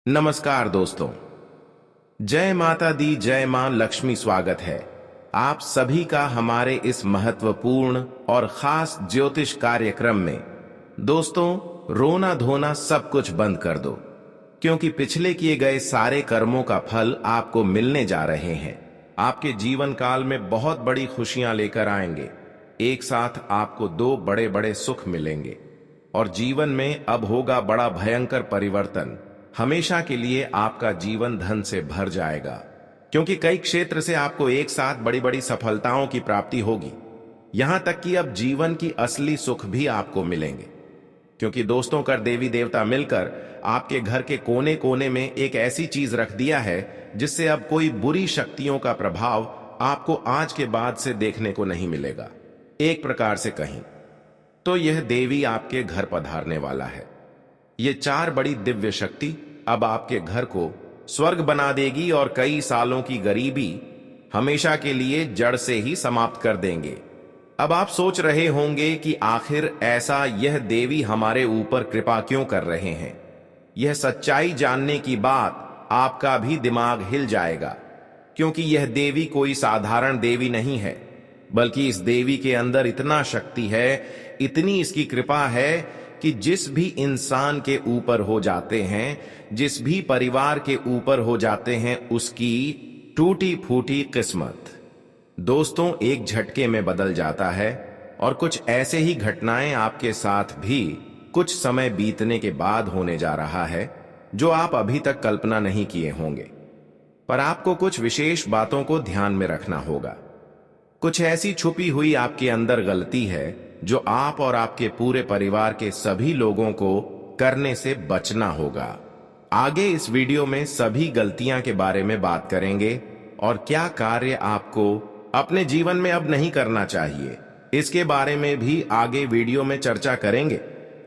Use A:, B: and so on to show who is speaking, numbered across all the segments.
A: नमस्कार दोस्तों। जय माता दी, जय मां लक्ष्मी। स्वागत है आप सभी का हमारे इस महत्वपूर्ण और खास ज्योतिष कार्यक्रम में। दोस्तों, रोना धोना सब कुछ बंद कर दो, क्योंकि पिछले किए गए सारे कर्मों का फल आपको मिलने जा रहे हैं। आपके जीवन काल में बहुत बड़ी खुशियां लेकर आएंगे। एक साथ आपको दो बड़े बड़े सुख मिलेंगे और जीवन में अब होगा बड़ा भयंकर परिवर्तन। हमेशा के लिए आपका जीवन धन से भर जाएगा, क्योंकि कई क्षेत्र से आपको एक साथ बड़ी बड़ी सफलताओं की प्राप्ति होगी। यहां तक कि अब जीवन की असली सुख भी आपको मिलेंगे, क्योंकि दोस्तों, कर देवी देवता मिलकर आपके घर के कोने कोने में एक ऐसी चीज रख दिया है जिससे अब कोई बुरी शक्तियों का प्रभाव आपको आज के बाद से देखने को नहीं मिलेगा। एक प्रकार से कहीं तो यह देवी आपके घर पधारने वाला है। ये चार बड़ी दिव्य शक्ति अब आपके घर को स्वर्ग बना देगी और कई सालों की गरीबी हमेशा के लिए जड़ से ही समाप्त कर देंगे। अब आप सोच रहे होंगे कि आखिर ऐसा यह देवी हमारे ऊपर कृपा क्यों कर रहे हैं। यह सच्चाई जानने की बात आपका भी दिमाग हिल जाएगा, क्योंकि यह देवी कोई साधारण देवी नहीं है, बल्कि इस देवी के अंदर इतना शक्ति है, इतनी इसकी कृपा है कि जिस भी इंसान के ऊपर हो जाते हैं, जिस भी परिवार के ऊपर हो जाते हैं, उसकी टूटी फूटी किस्मत दोस्तों एक झटके में बदल जाता है। और कुछ ऐसे ही घटनाएं आपके साथ भी कुछ समय बीतने के बाद होने जा रहा है, जो आप अभी तक कल्पना नहीं किए होंगे। पर आपको कुछ विशेष बातों को ध्यान में रखना होगा। कुछ ऐसी छुपी हुई आपके अंदर गलती है जो आप और आपके पूरे परिवार के सभी लोगों को करने से बचना होगा। आगे इस वीडियो में सभी गलतियां के बारे में बात करेंगे और क्या कार्य आपको अपने जीवन में अब नहीं करना चाहिए, इसके बारे में भी आगे वीडियो में चर्चा करेंगे।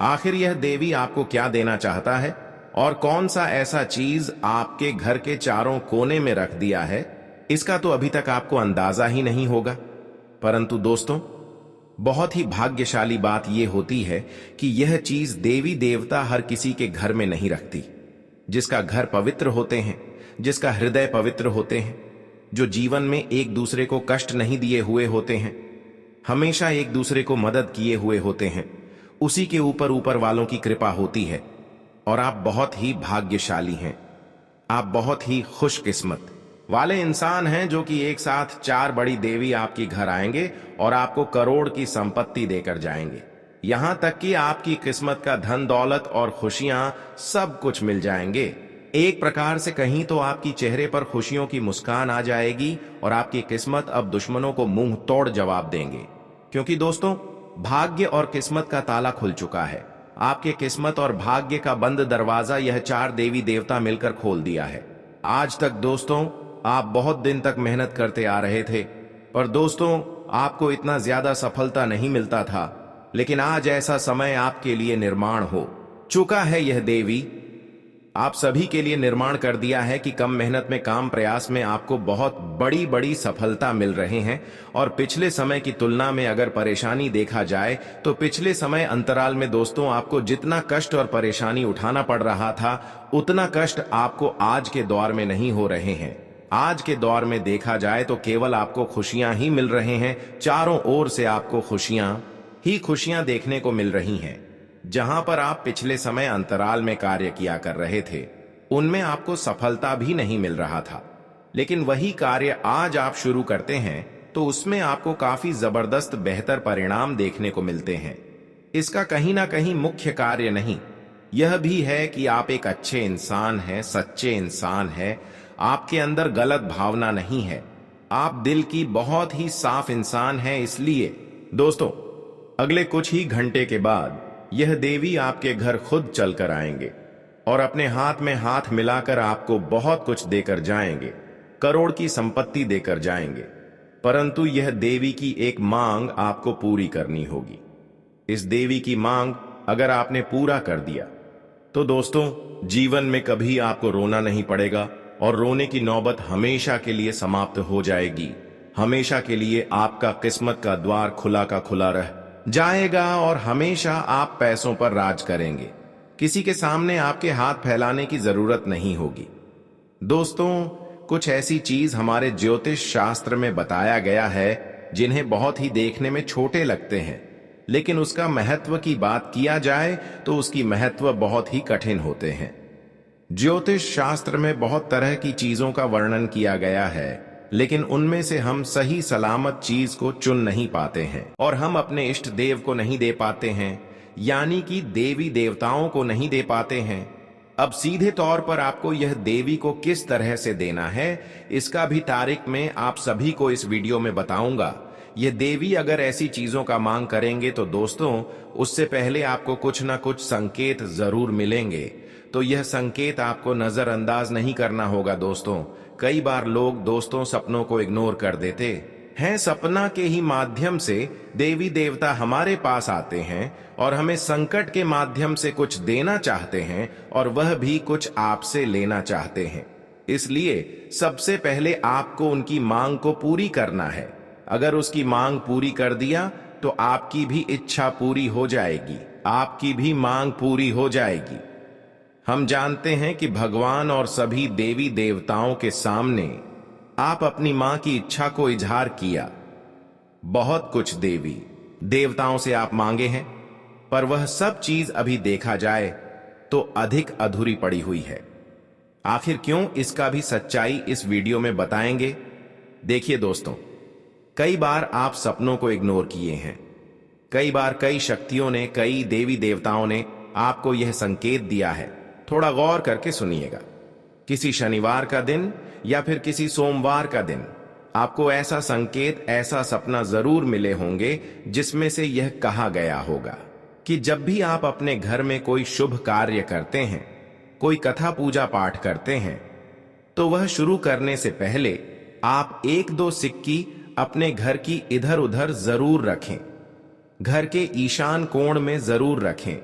A: आखिर यह देवी आपको क्या देना चाहता है और कौन सा ऐसा चीज आपके घर के चारों कोने में रख दिया है, इसका तो अभी तक आपको अंदाजा ही नहीं होगा। परंतु दोस्तों, बहुत ही भाग्यशाली बात यह होती है कि यह चीज देवी देवता हर किसी के घर में नहीं रखती। जिसका घर पवित्र होते हैं, जिसका हृदय पवित्र होते हैं, जो जीवन में एक दूसरे को कष्ट नहीं दिए हुए होते हैं, हमेशा एक दूसरे को मदद किए हुए होते हैं, उसी के ऊपर ऊपर वालों की कृपा होती है। और आप बहुत ही भाग्यशाली हैं। आप बहुत ही खुशकिस्मत वाले इंसान हैं, जो कि एक साथ चार बड़ी देवी आपके घर आएंगे और आपको करोड़ की संपत्ति देकर जाएंगे। यहां तक कि आपकी किस्मत का धन दौलत और खुशियां सब कुछ मिल जाएंगे। एक प्रकार से कहीं तो आपकी चेहरे पर खुशियों की मुस्कान आ जाएगी और आपकी किस्मत अब दुश्मनों को मुंह तोड़ जवाब देंगे, क्योंकि दोस्तों, भाग्य और किस्मत का ताला खुल चुका है। आपके किस्मत और भाग्य का बंद दरवाजा यह चार देवी देवता मिलकर खोल दिया है। आज तक दोस्तों आप बहुत दिन तक मेहनत करते आ रहे थे, पर दोस्तों आपको इतना ज्यादा सफलता नहीं मिलता था। लेकिन आज ऐसा समय आपके लिए निर्माण हो चुका है। यह देवी आप सभी के लिए निर्माण कर दिया है कि कम मेहनत में, काम प्रयास में आपको बहुत बड़ी बड़ी सफलता मिल रहे हैं। और पिछले समय की तुलना में अगर परेशानी देखा जाए तो पिछले समय अंतराल में दोस्तों आपको जितना कष्ट और परेशानी उठाना पड़ रहा था, उतना कष्ट आपको आज के दौर में नहीं हो रहे हैं। आज के दौर में देखा जाए तो केवल आपको खुशियां ही मिल रहे हैं। चारों ओर से आपको खुशियां ही खुशियां देखने को मिल रही हैं। जहां पर आप पिछले समय अंतराल में कार्य किया कर रहे थे, उनमें आपको सफलता भी नहीं मिल रहा था, लेकिन वही कार्य आज आप शुरू करते हैं तो उसमें आपको काफी जबरदस्त बेहतर परिणाम देखने को मिलते हैं। इसका कहीं ना कहीं मुख्य कार्य नहीं, यह भी है कि आप एक अच्छे इंसान हैं, सच्चे इंसान हैं। आपके अंदर गलत भावना नहीं है, आप दिल की बहुत ही साफ इंसान हैं। इसलिए दोस्तों, अगले कुछ ही घंटे के बाद यह देवी आपके घर खुद चलकर आएंगे और अपने हाथ में हाथ मिलाकर आपको बहुत कुछ देकर जाएंगे, करोड़ की संपत्ति देकर जाएंगे। परंतु यह देवी की एक मांग आपको पूरी करनी होगी। इस देवी की मांग अगर आपने पूरा कर दिया तो दोस्तों, जीवन में कभी आपको रोना नहीं पड़ेगा और रोने की नौबत हमेशा के लिए समाप्त हो जाएगी। हमेशा के लिए आपका किस्मत का द्वार खुला का खुला रह जाएगा और हमेशा आप पैसों पर राज करेंगे। किसी के सामने आपके हाथ फैलाने की जरूरत नहीं होगी। दोस्तों, कुछ ऐसी चीज हमारे ज्योतिष शास्त्र में बताया गया है जिन्हें बहुत ही देखने में छोटे लगते हैं, लेकिन उसका महत्व की बात किया जाए तो उसकी महत्व बहुत ही कठिन होते हैं। ज्योतिष शास्त्र में बहुत तरह की चीजों का वर्णन किया गया है, लेकिन उनमें से हम सही सलामत चीज को चुन नहीं पाते हैं और हम अपने इष्ट देव को नहीं दे पाते हैं, यानी कि देवी देवताओं को नहीं दे पाते हैं। अब सीधे तौर पर आपको यह देवी को किस तरह से देना है, इसका भी तारीख में आप सभी को इस वीडियो में बताऊंगा। यह देवी अगर ऐसी चीजों का मांग करेंगे तो दोस्तों, उससे पहले आपको कुछ ना कुछ संकेत जरूर मिलेंगे। तो यह संकेत आपको नजरअंदाज नहीं करना होगा। दोस्तों, कई बार लोग दोस्तों सपनों को इग्नोर कर देते हैं। सपना के ही माध्यम से देवी देवता हमारे पास आते हैं और हमें संकट के माध्यम से कुछ देना चाहते हैं, और वह भी कुछ आपसे लेना चाहते हैं। इसलिए सबसे पहले आपको उनकी मांग को पूरी करना है। अगर उसकी मांग पूरी कर दिया तो आपकी भी इच्छा पूरी हो जाएगी, आपकी भी मांग पूरी हो जाएगी। हम जानते हैं कि भगवान और सभी देवी देवताओं के सामने आप अपनी मां की इच्छा को इजहार किया। बहुत कुछ देवी देवताओं से आप मांगे हैं, पर वह सब चीज अभी देखा जाए तो अधिक अधूरी पड़ी हुई है। आखिर क्यों, इसका भी सच्चाई इस वीडियो में बताएंगे। देखिए दोस्तों, कई बार आप सपनों को इग्नोर किए हैं। कई बार कई शक्तियों ने, कई देवी देवताओं ने आपको यह संकेत दिया है। थोड़ा गौर करके सुनिएगा। किसी शनिवार का दिन या फिर किसी सोमवार का दिन आपको ऐसा संकेत, ऐसा सपना जरूर मिले होंगे जिसमें से यह कहा गया होगा कि जब भी आप अपने घर में कोई शुभ कार्य करते हैं, कोई कथा पूजा पाठ करते हैं, तो वह शुरू करने से पहले आप 1-2 सिक्की अपने घर की इधर उधर जरूर रखें। घर के ईशान कोण में जरूर रखें,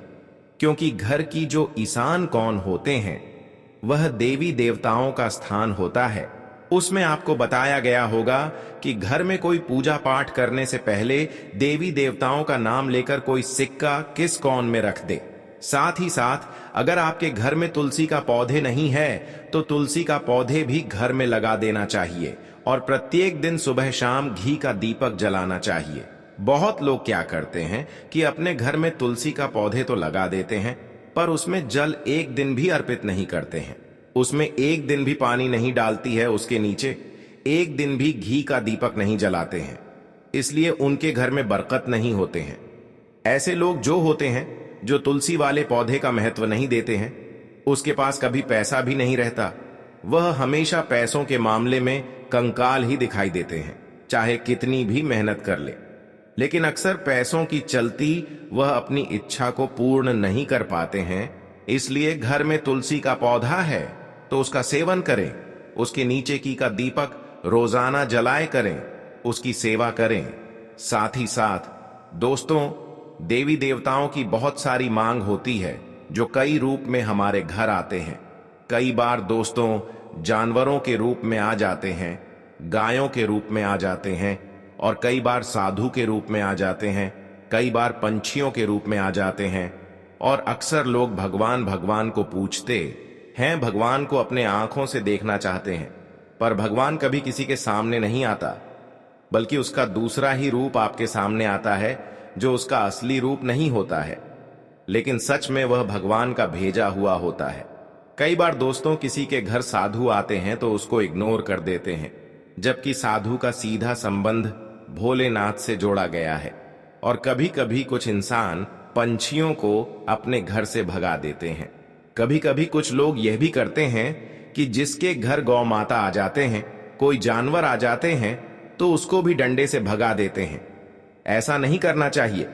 A: क्योंकि घर की जो ईशान कोण होते हैं वह देवी देवताओं का स्थान होता है। उसमें आपको बताया गया होगा कि घर में कोई पूजा पाठ करने से पहले देवी देवताओं का नाम लेकर कोई सिक्का किस कोण में रख दे। साथ ही साथ अगर आपके घर में तुलसी का पौधे नहीं है तो तुलसी का पौधे भी घर में लगा देना चाहिए, और प्रत्येक दिन सुबह शाम घी का दीपक जलाना चाहिए। बहुत लोग क्या करते हैं कि अपने घर में तुलसी का पौधे तो लगा देते हैं, पर उसमें जल एक दिन भी अर्पित नहीं करते हैं, उसमें एक दिन भी पानी नहीं डालती है, उसके नीचे एक दिन भी घी का दीपक नहीं जलाते हैं। इसलिए उनके घर में बरकत नहीं होते हैं। ऐसे लोग जो होते हैं, जो तुलसी वाले पौधे का महत्व नहीं देते हैं, उसके पास कभी पैसा भी नहीं रहता। वह हमेशा पैसों के मामले में कंकाल ही दिखाई देते हैं, चाहे कितनी भी मेहनत कर ले। लेकिन अक्सर पैसों की चलती वह अपनी इच्छा को पूर्ण नहीं कर पाते हैं। इसलिए घर में तुलसी का पौधा है तो उसका सेवन करें, उसके नीचे की का दीपक रोजाना जलाए करें, उसकी सेवा करें। साथ ही साथ दोस्तों, देवी देवताओं की बहुत सारी मांग होती है जो कई रूप में हमारे घर आते हैं। कई बार दोस्तों जानवरों के रूप में आ जाते हैं, गायों के रूप में आ जाते हैं, और कई बार साधु के रूप में आ जाते हैं, कई बार पंछियों के रूप में आ जाते हैं। और अक्सर लोग भगवान भगवान को पूछते हैं, भगवान को अपने आंखों से देखना चाहते हैं, पर भगवान कभी किसी के सामने नहीं आता, बल्कि उसका दूसरा ही रूप आपके सामने आता है जो उसका असली रूप नहीं होता है, लेकिन सच में वह भगवान का भेजा हुआ होता है। कई बार दोस्तों किसी के घर साधु आते हैं तो उसको इग्नोर कर देते हैं, जबकि साधु का सीधा संबंध भोलेनाथ से जोड़ा गया है। और कभी कभी कुछ इंसान पंछियों को अपने घर से भगा देते हैं। कभी कभी कुछ लोग यह भी करते हैं कि जिसके घर गौ माता आ जाते हैं, कोई जानवर आ जाते हैं, तो उसको भी डंडे से भगा देते हैं। ऐसा नहीं करना चाहिए,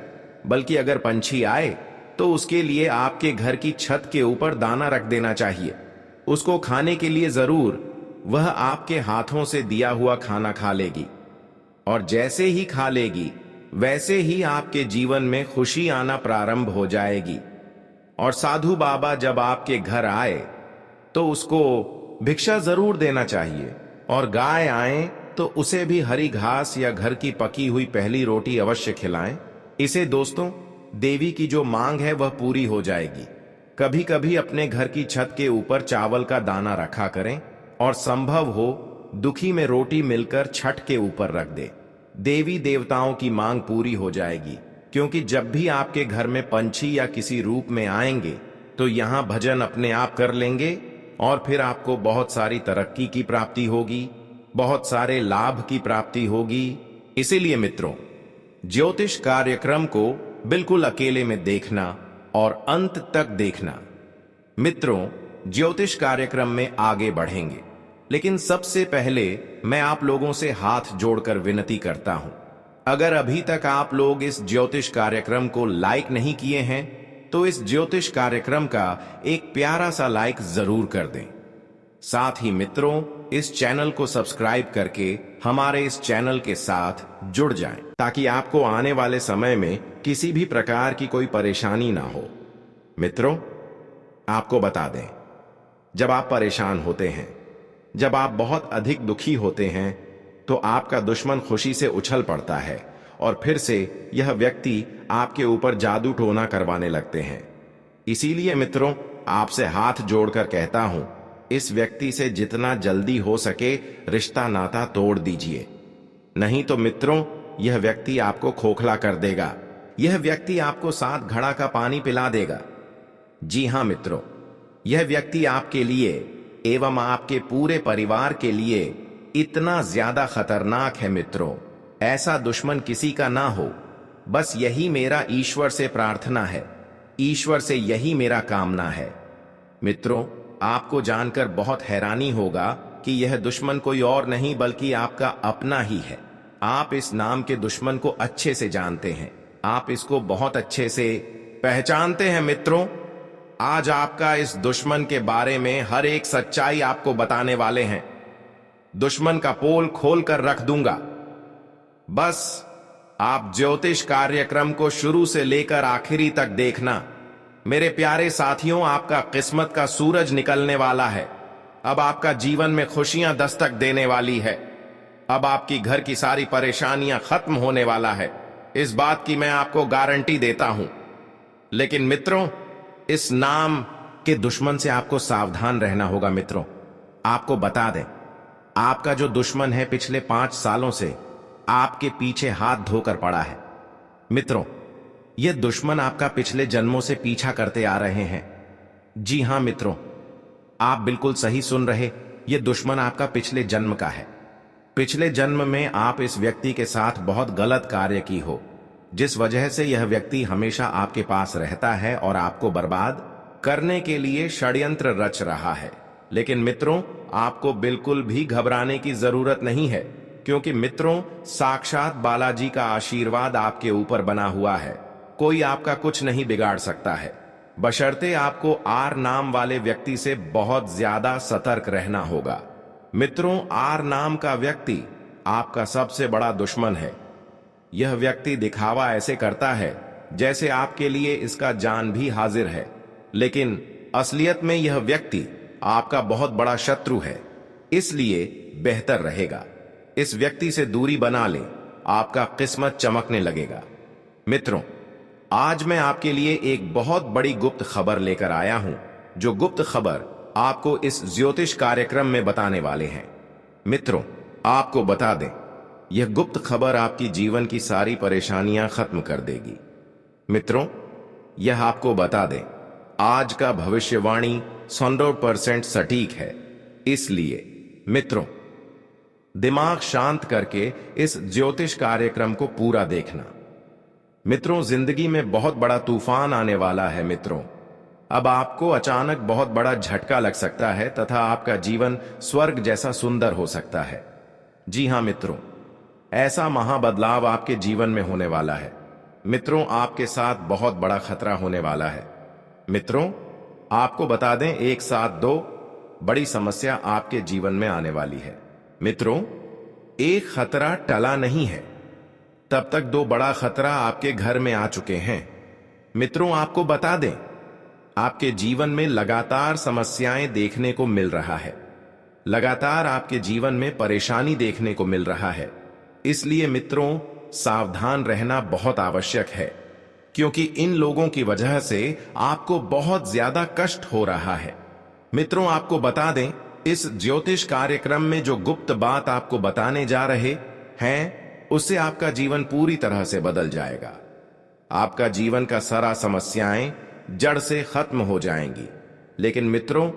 A: बल्कि अगर पंछी आए तो उसके लिए आपके घर की छत के ऊपर दाना रख देना चाहिए। उसको खाने के लिए जरूर वह आपके हाथों से दिया हुआ खाना खा लेगी, और जैसे ही खा लेगी वैसे ही आपके जीवन में खुशी आना प्रारंभ हो जाएगी। और साधु बाबा जब आपके घर आए तो उसको भिक्षा जरूर देना चाहिए, और गाय आए तो उसे भी हरी घास या घर की पकी हुई पहली रोटी अवश्य खिलाएं। इसे दोस्तों देवी की जो मांग है वह पूरी हो जाएगी। कभी कभी अपने घर की छत के ऊपर चावल का दाना रखा करें और संभव हो दुखी में रोटी मिलकर छत के ऊपर रख दे। देवी देवताओं की मांग पूरी हो जाएगी, क्योंकि जब भी आपके घर में पंछी या किसी रूप में आएंगे तो यहां भजन अपने आप कर लेंगे और फिर आपको बहुत सारी तरक्की की प्राप्ति होगी, बहुत सारे लाभ की प्राप्ति होगी। इसीलिए मित्रों, ज्योतिष कार्यक्रम को बिल्कुल अकेले में देखना और अंत तक देखना। मित्रों, ज्योतिष कार्यक्रम में आगे बढ़ेंगे, लेकिन सबसे पहले मैं आप लोगों से हाथ जोड़कर विनती करता हूं, अगर अभी तक आप लोग इस ज्योतिष कार्यक्रम को लाइक नहीं किए हैं तो इस ज्योतिष कार्यक्रम का एक प्यारा सा लाइक जरूर कर दें। साथ ही मित्रों, इस चैनल को सब्सक्राइब करके हमारे इस चैनल के साथ जुड़ जाएं, ताकि आपको आने वाले समय में किसी भी प्रकार की कोई परेशानी ना हो। मित्रों, आपको बता दें, जब आप परेशान होते हैं, जब आप बहुत अधिक दुखी होते हैं, तो आपका दुश्मन खुशी से उछल पड़ता है और फिर से यह व्यक्ति आपके ऊपर जादू टोना करवाने लगते हैं। इसीलिए मित्रों, आपसे हाथ जोड़कर कहता हूं, इस व्यक्ति से जितना जल्दी हो सके रिश्ता नाता तोड़ दीजिए, नहीं तो मित्रों यह व्यक्ति आपको खोखला कर देगा। यह व्यक्ति आपको 7 घड़ा का पानी पिला देगा। जी हां मित्रों, यह व्यक्ति आपके लिए एवं आपके पूरे परिवार के लिए इतना ज्यादा खतरनाक है मित्रों, ऐसा दुश्मन किसी का ना हो। बस यही मेरा ईश्वर से प्रार्थना है, ईश्वर से यही मेरा कामना है। मित्रों, आपको जानकर बहुत हैरानी होगा कि यह दुश्मन कोई और नहीं बल्कि आपका अपना ही है। आप इस नाम के दुश्मन को अच्छे से जानते हैं, आप इसको बहुत अच्छे से पहचानते हैं। मित्रों, आज आपका इस दुश्मन के बारे में हर एक सच्चाई आपको बताने वाले हैं। दुश्मन का पोल खोल कर रख दूंगा। बस आप ज्योतिष कार्यक्रम को शुरू से लेकर आखिरी तक देखना। मेरे प्यारे साथियों, आपका किस्मत का सूरज निकलने वाला है। अब आपका जीवन में खुशियां दस्तक देने वाली है। अब आपकी घर की सारी परेशानियां खत्म होने वाला है, इस बात की मैं आपको गारंटी देता हूं। लेकिन मित्रों, इस नाम के दुश्मन से आपको सावधान रहना होगा। मित्रों, आपको बता दें, आपका जो दुश्मन है पिछले 5 सालों से आपके पीछे हाथ धोकर पड़ा है। मित्रों, यह दुश्मन आपका पिछले जन्मों से पीछा करते आ रहे हैं। जी हां मित्रों, आप बिल्कुल सही सुन रहे, यह दुश्मन आपका पिछले जन्म का है। पिछले जन्म में आप इस व्यक्ति के साथ बहुत गलत कार्य की हो, जिस वजह से यह व्यक्ति हमेशा आपके पास रहता है और आपको बर्बाद करने के लिए षड्यंत्र रच रहा है। लेकिन मित्रों, आपको बिल्कुल भी घबराने की जरूरत नहीं है, क्योंकि मित्रों, साक्षात बालाजी का आशीर्वाद आपके ऊपर बना हुआ है। कोई आपका कुछ नहीं बिगाड़ सकता है, बशर्ते आपको आर नाम वाले व्यक्ति से बहुत ज्यादा सतर्क रहना होगा। मित्रों, आर नाम का व्यक्ति आपका सबसे बड़ा दुश्मन है। यह व्यक्ति दिखावा ऐसे करता है जैसे आपके लिए इसका जान भी हाजिर है, लेकिन असलियत में यह व्यक्ति आपका बहुत बड़ा शत्रु है। इसलिए बेहतर रहेगा इस व्यक्ति से दूरी बना लें, आपका किस्मत चमकने लगेगा। मित्रों, आज मैं आपके लिए एक बहुत बड़ी गुप्त खबर लेकर आया हूं, जो गुप्त खबर आपको इस ज्योतिष कार्यक्रम में बताने वाले हैं। मित्रों, आपको बता दें, यह गुप्त खबर आपकी जीवन की सारी परेशानियां खत्म कर देगी। मित्रों, यह आपको बता दें, आज का भविष्यवाणी 100% सटीक है। इसलिए मित्रों, दिमाग शांत करके इस ज्योतिष कार्यक्रम को पूरा देखना। मित्रों, जिंदगी में बहुत बड़ा तूफान आने वाला है। मित्रों, अब आपको अचानक बहुत बड़ा झटका लग सकता है तथा आपका जीवन स्वर्ग जैसा सुंदर हो सकता है। जी हां मित्रों, ऐसा महाबदलाव आपके जीवन में होने वाला है। मित्रों, आपके साथ बहुत बड़ा खतरा होने वाला है। मित्रों, आपको बता दें, एक साथ 2 बड़ी समस्या आपके जीवन में आने वाली है। मित्रों, एक खतरा टला नहीं है, तब तक 2 बड़ा खतरा आपके घर में आ चुके हैं। मित्रों, आपको बता दें, आपके जीवन में लगातार समस्याएं देखने को मिल रहा है, लगातार आपके जीवन में परेशानी देखने को मिल रहा है। इसलिए मित्रों, सावधान रहना बहुत आवश्यक है। क्योंकि इन लोगों की वजह से आपको बहुत ज्यादा कष्ट हो रहा है। मित्रों, आपको बता दें, इस ज्योतिष कार्यक्रम में जो गुप्त बात आपको बताने जा रहे हैं, उससे आपका जीवन पूरी तरह से बदल जाएगा। आपका जीवन का सारा समस्याएं जड़ से खत्म हो जाएंगी। लेकिन मित्रों,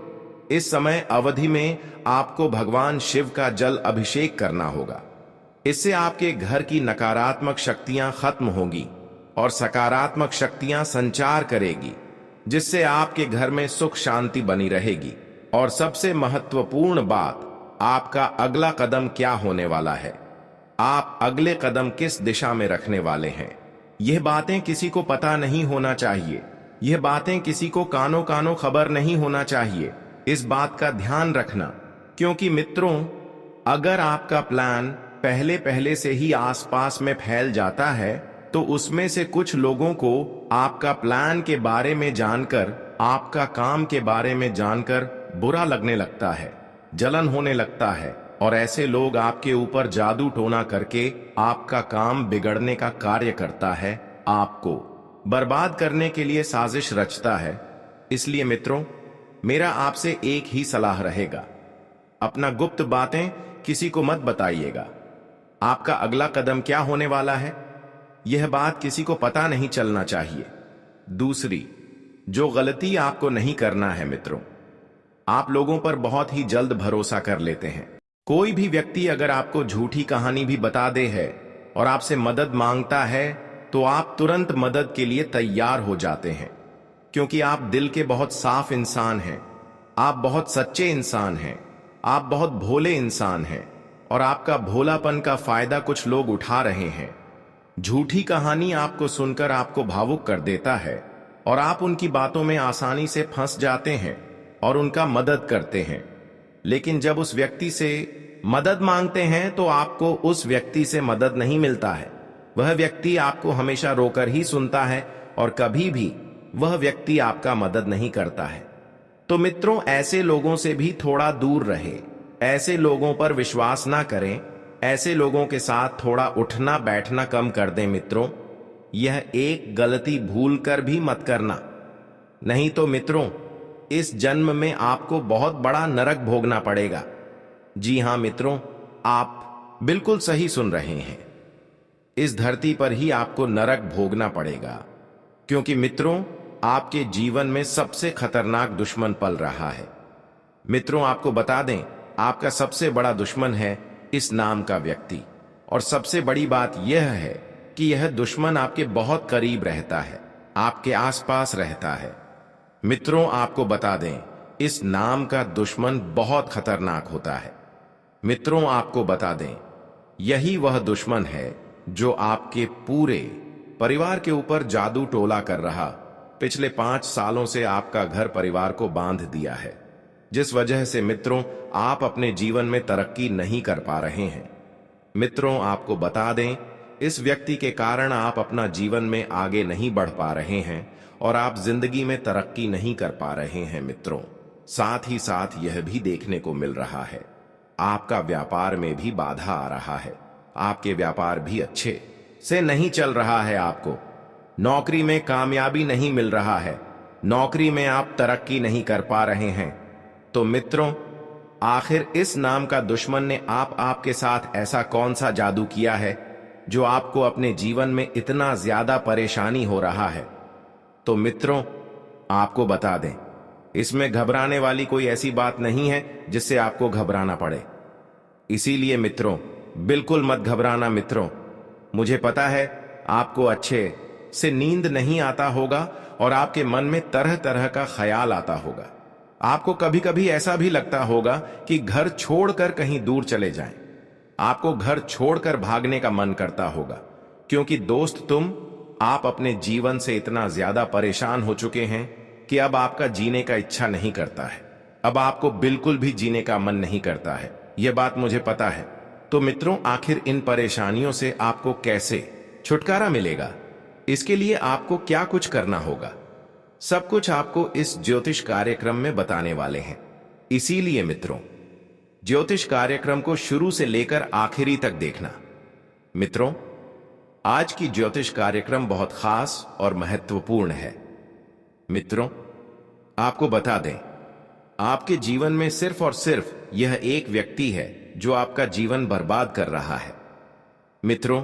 A: इस समय अवधि में आपको भगवान शिव का जल अभिषेक करना होगा। इससे आपके घर की नकारात्मक शक्तियां खत्म होंगी और सकारात्मक शक्तियां संचार करेगी, जिससे आपके घर में सुख शांति बनी रहेगी। और सबसे महत्वपूर्ण बात, आपका अगला कदम क्या होने वाला है, आप अगले कदम किस दिशा में रखने वाले हैं, यह बातें किसी को पता नहीं होना चाहिए। यह बातें किसी को कानो कानो खबर नहीं होना चाहिए। इस बात का ध्यान रखना, क्योंकि मित्रों, अगर आपका प्लान पहले पहले से ही आसपास में फैल जाता है, तो उसमें से कुछ लोगों को आपका प्लान के बारे में जानकर, आपका काम के बारे में जानकर बुरा लगने लगता है, जलन होने लगता है, और ऐसे लोग आपके ऊपर जादू टोना करके आपका काम बिगड़ने का कार्य करता है, आपको बर्बाद करने के लिए साजिश रचता है। इसलिए मित्रों, मेरा आपसे एक ही सलाह रहेगा, अपना गुप्त बातें किसी को मत बताइएगा। आपका अगला कदम क्या होने वाला है, यह बात किसी को पता नहीं चलना चाहिए। दूसरी जो गलती आपको नहीं करना है मित्रों, आप लोगों पर बहुत ही जल्द भरोसा कर लेते हैं। कोई भी व्यक्ति अगर आपको झूठी कहानी भी बता दे है और आपसे मदद मांगता है, तो आप तुरंत मदद के लिए तैयार हो जाते हैं, क्योंकि आप दिल के बहुत साफ इंसान हैं, आप बहुत सच्चे इंसान हैं, आप बहुत भोले इंसान हैं, और आपका भोलापन का फायदा कुछ लोग उठा रहे हैं। झूठी कहानी आपको सुनकर आपको भावुक कर देता है और आप उनकी बातों में आसानी से फंस जाते हैं और उनका मदद करते हैं। लेकिन जब उस व्यक्ति से मदद मांगते हैं, तो आपको उस व्यक्ति से मदद नहीं मिलता है। वह व्यक्ति आपको हमेशा रोकर ही सुनता है और कभी भी वह व्यक्ति आपका मदद नहीं करता है। तो मित्रों, ऐसे लोगों से भी थोड़ा दूर रहे, ऐसे लोगों पर विश्वास ना करें, ऐसे लोगों के साथ थोड़ा उठना बैठना कम कर दें। मित्रों, यह एक गलती भूल कर भी मत करना, नहीं तो मित्रों, इस जन्म में आपको बहुत बड़ा नरक भोगना पड़ेगा। जी हां मित्रों, आप बिल्कुल सही सुन रहे हैं, इस धरती पर ही आपको नरक भोगना पड़ेगा, क्योंकि मित्रों, आपके जीवन में सबसे खतरनाक दुश्मन पल रहा है। मित्रों, आपको बता दें, आपका सबसे बड़ा दुश्मन है इस नाम का व्यक्ति, और सबसे बड़ी बात यह है कि यह दुश्मन आपके बहुत करीब रहता है, आपके आसपास रहता है। मित्रों, आपको बता दें, इस नाम का दुश्मन बहुत खतरनाक होता है। मित्रों, आपको बता दें, यही वह दुश्मन है जो आपके पूरे परिवार के ऊपर जादू टोला कर रहा पिछले 5 सालों से आपका घर परिवार को बांध दिया है, जिस वजह से मित्रों, आप अपने जीवन में तरक्की नहीं कर पा रहे हैं। मित्रों, आपको बता दें, इस व्यक्ति के कारण आप अपना जीवन में आगे नहीं बढ़ पा रहे हैं और आप जिंदगी में तरक्की नहीं कर पा रहे हैं। मित्रों, साथ ही साथ यह भी देखने को मिल रहा है, आपका व्यापार में भी बाधा आ रहा है, आपके व्यापार भी अच्छे से नहीं चल रहा है, आपको नौकरी में कामयाबी नहीं मिल रहा है, नौकरी में आप तरक्की नहीं कर पा रहे हैं। तो मित्रों, आखिर इस नाम का दुश्मन ने आपके साथ ऐसा कौन सा जादू किया है जो आपको अपने जीवन में इतना ज्यादा परेशानी हो रहा है? तो मित्रों, आपको बता दें, इसमें घबराने वाली कोई ऐसी बात नहीं है जिससे आपको घबराना पड़े। इसीलिए मित्रों, बिल्कुल मत घबराना। मित्रों, मुझे पता है आपको अच्छे से नींद नहीं आता होगा और आपके मन में तरह तरह का ख्याल आता होगा। आपको कभी कभी ऐसा भी लगता होगा कि घर छोड़कर कहीं दूर चले जाएं। आपको घर छोड़कर भागने का मन करता होगा, क्योंकि दोस्त आप अपने जीवन से इतना ज्यादा परेशान हो चुके हैं कि अब आपका जीने का इच्छा नहीं करता है। अब आपको बिल्कुल भी जीने का मन नहीं करता है, यह बात मुझे पता है। तो मित्रों, आखिर इन परेशानियों से आपको कैसे छुटकारा मिलेगा? इसके लिए आपको क्या कुछ करना होगा, सब कुछ आपको इस ज्योतिष कार्यक्रम में बताने वाले हैं। इसीलिए मित्रों, ज्योतिष कार्यक्रम को शुरू से लेकर आखिरी तक देखना। मित्रों, आज की ज्योतिष कार्यक्रम बहुत खास और महत्वपूर्ण है। मित्रों, आपको बता दें, आपके जीवन में सिर्फ और सिर्फ यह एक व्यक्ति है जो आपका जीवन बर्बाद कर रहा है। मित्रों,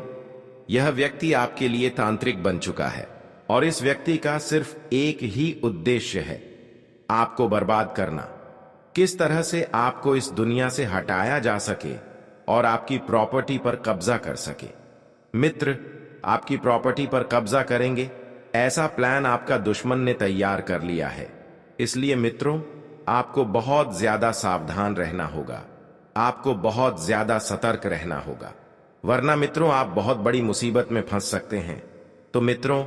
A: यह व्यक्ति आपके लिए तांत्रिक बन चुका है और इस व्यक्ति का सिर्फ एक ही उद्देश्य है, आपको बर्बाद करना। किस तरह से आपको इस दुनिया से हटाया जा सके और आपकी प्रॉपर्टी पर कब्जा कर सके। मित्र, आपकी प्रॉपर्टी पर कब्जा करेंगे, ऐसा प्लान आपका दुश्मन ने तैयार कर लिया है। इसलिए मित्रों, आपको बहुत ज्यादा सावधान रहना होगा, आपको बहुत ज्यादा सतर्क रहना होगा, वरना मित्रों आप बहुत बड़ी मुसीबत में फंस सकते हैं। तो मित्रों,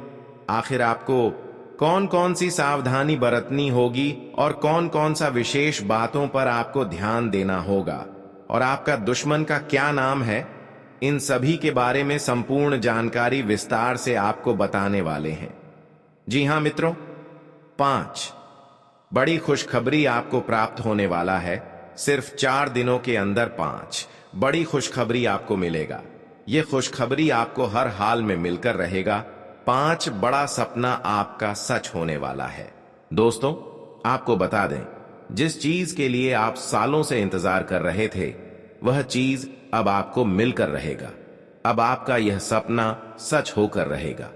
A: आखिर आपको कौन कौन सी सावधानी बरतनी होगी और कौन कौन सा विशेष बातों पर आपको ध्यान देना होगा और आपका दुश्मन का क्या नाम है, इन सभी के बारे में संपूर्ण जानकारी विस्तार से आपको बताने वाले हैं। जी हां मित्रों, 5 बड़ी खुशखबरी आपको प्राप्त होने वाला है। सिर्फ 4 दिनों के अंदर 5 बड़ी खुशखबरी आपको मिलेगा। यह खुशखबरी आपको हर हाल में मिलकर रहेगा। 5 बड़ा सपना आपका सच होने वाला है। दोस्तों, आपको बता दें, जिस चीज के लिए आप सालों से इंतजार कर रहे थे, वह चीज अब आपको मिलकर रहेगा। अब आपका यह सपना सच होकर रहेगा,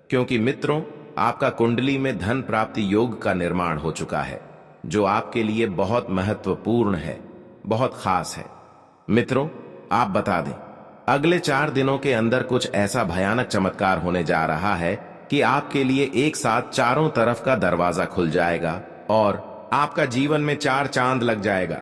A: क्योंकि मित्रों, आपका कुंडली में धन प्राप्ति योग का निर्माण हो चुका है, जो आपके लिए बहुत महत्वपूर्ण है, बहुत खास है। मित्रों, आप बता दें, अगले 4 दिनों के अंदर कुछ ऐसा भयानक चमत्कार होने जा रहा है कि आपके लिए एक साथ चारों तरफ का दरवाजा खुल जाएगा और आपका जीवन में 4 चांद लग जाएगा।